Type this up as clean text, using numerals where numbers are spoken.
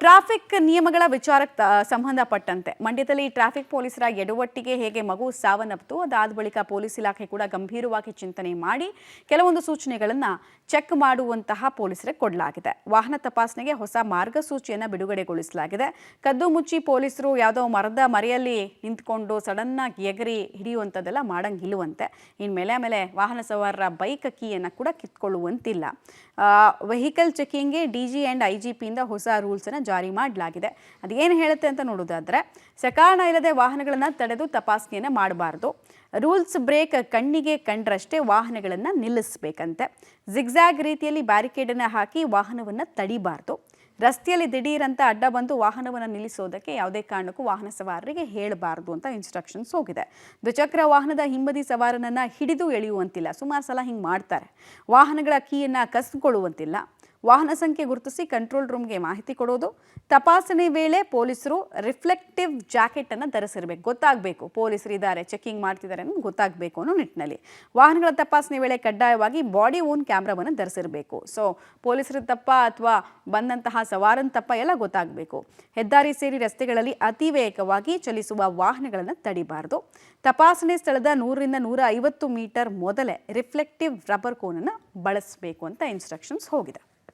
Traffic ನಿಯಮಗಳ ವಿಚಾರಕ್ಕೆ ಸಂಬಂಧಪಟ್ಟಂತೆ ಮಂಡ್ಯದಲ್ಲಿ ಟ್ರಾಫಿಕ್ ಪೊಲೀಸರ ಎಡವಟ್ಟಿಗೆ ಹೇಗೆ ಮಗು ಸಾವನ್ನಪ್ಪಿತು, ಅದಾದ ಬಳಿಕ ಪೊಲೀಸ್ ಇಲಾಖೆ ಕೂಡ ಗಂಭೀರವಾಗಿ ಚಿಂತನೆ ಮಾಡಿ ಕೆಲವೊಂದು ಸೂಚನೆಗಳನ್ನು ಚೆಕ್ ಮಾಡುವಂತಹ ಪೊಲೀಸರಿಗೆ ಕೊಡಲಾಗಿದೆ. ವಾಹನ ತಪಾಸಣೆಗೆ ಹೊಸ ಮಾರ್ಗಸೂಚಿಯನ್ನು ಬಿಡುಗಡೆಗೊಳಿಸಲಾಗಿದೆ. ಕದ್ದು ಮುಚ್ಚಿ ಪೊಲೀಸರು ಯಾವುದೋ ಮರದ ಮರೆಯಲ್ಲಿ ನಿಂತ್ಕೊಂಡು ಸಡನ್ ಆಗಿ ಎಗರಿ ಹಿಡಿಯುವಂಥದ್ದೆಲ್ಲ ಮಾಡಂಗಿಲ್ಲವಂತೆ. ಇನ್ಮೇಲೆ ವಾಹನ ಸವಾರರ ಬೈಕ್ ಕೀಯನ್ನು ಕೂಡ ಕಿತ್ಕೊಳ್ಳುವಂತಿಲ್ಲ. ವೆಹಿಕಲ್ ಚೆಕಿಂಗ್ಗೆ ಡಿಜಿ ಆ್ಯಂಡ್ ಐಜಿಪಿಯಿಂದ ಹೊಸ ರೂಲ್ಸನ್ನು ಜಾರಿ ಮಾಡಲಾಗಿದೆ. ಅದೇನು ಹೇಳುತ್ತೆ ಅಂತ ನೋಡೋದಾದ್ರೆ, ಸಕಾರಣ ಇಲ್ಲದೆ ವಾಹನಗಳನ್ನು ತಡೆದು ತಪಾಸಣೆಯನ್ನು ಮಾಡಬಾರ್ದು. ರೂಲ್ಸ್ ಬ್ರೇಕ್ ಕಣ್ಣಿಗೆ ಕಂಡ್ರಷ್ಟೇ ವಾಹನಗಳನ್ನು ನಿಲ್ಲಿಸಬೇಕಂತೆ. ಜಿಗ್ಜಾಗ್ ರೀತಿಯಲ್ಲಿ ಬ್ಯಾರಿಕೇಡನ್ನು ಹಾಕಿ ವಾಹನವನ್ನು ತಡಿಬಾರ್ದು. ರಸ್ತೆಯಲ್ಲಿ ದಿಢೀರಂತ ಅಡ್ಡ ಬಂದು ವಾಹನವನ್ನು ನಿಲ್ಲಿಸೋದಕ್ಕೆ ಯಾವುದೇ ಕಾರಣಕ್ಕೂ ವಾಹನ ಸವಾರರಿಗೆ ಹೇಳಬಾರ್ದು ಅಂತ ಇನ್ಸ್ಟ್ರಕ್ಷನ್ಸ್ ಹೋಗಿದೆ. ದ್ವಿಚಕ್ರ ವಾಹನದ ಹಿಂಬದಿ ಸವಾರನನ್ನು ಹಿಡಿದು ಎಳೆಯುವಂತಿಲ್ಲ. ಸುಮಾರು ಸಲ ಹಿಂಗೆ ಮಾಡ್ತಾರೆ. ವಾಹನಗಳ ಕೀಯನ್ನು ಕಸಿದುಕೊಳ್ಳುವಂತಿಲ್ಲ. ವಾಹನ ಸಂಖ್ಯೆ ಗುರುತಿಸಿ ಕಂಟ್ರೋಲ್ ರೂಮ್ಗೆ ಮಾಹಿತಿ ಕೊಡೋದು. ತಪಾಸಣೆ ವೇಳೆ ಪೊಲೀಸರು ರಿಫ್ಲೆಕ್ಟಿವ್ ಜಾಕೆಟನ್ನು ಧರಿಸಿರಬೇಕು. ಗೊತ್ತಾಗಬೇಕು ಪೊಲೀಸರು ಇದ್ದಾರೆ, ಚೆಕಿಂಗ್ ಮಾಡ್ತಿದ್ದಾರೆ ಅನ್ನೋದು ಗೊತ್ತಾಗಬೇಕು ಅನ್ನೋ ನಿಟ್ಟಿನಲ್ಲಿ. ವಾಹನಗಳ ತಪಾಸಣೆ ವೇಳೆ ಕಡ್ಡಾಯವಾಗಿ ಬಾಡಿ ಓನ್ ಕ್ಯಾಮ್ರಾವನ್ನು ಧರಿಸಿರಬೇಕು. ಸೊ ಪೊಲೀಸರ ತಪ್ಪ ಅಥವಾ ಬಂದಂತಹ ಸವಾರನ ತಪ್ಪ ಎಲ್ಲ ಗೊತ್ತಾಗಬೇಕು. ಹೆದ್ದಾರಿ ಸೇರಿ ರಸ್ತೆಗಳಲ್ಲಿ ಅತಿ ವೇಗವಾಗಿ ಚಲಿಸುವ ವಾಹನಗಳನ್ನು ತಡಿಬಾರ್ದು. ತಪಾಸಣೆ ಸ್ಥಳದ 100 ರಿಂದ 150 ಮೀಟರ್ ಮೊದಲೇ ರಿಫ್ಲೆಕ್ಟಿವ್ ರಬ್ಬರ್ ಕೋನನ್ನು ಬಳಸಬೇಕು ಅಂತ ಇನ್ಸ್ಟ್ರಕ್ಷನ್ಸ್ ಹೋಗಿದೆ.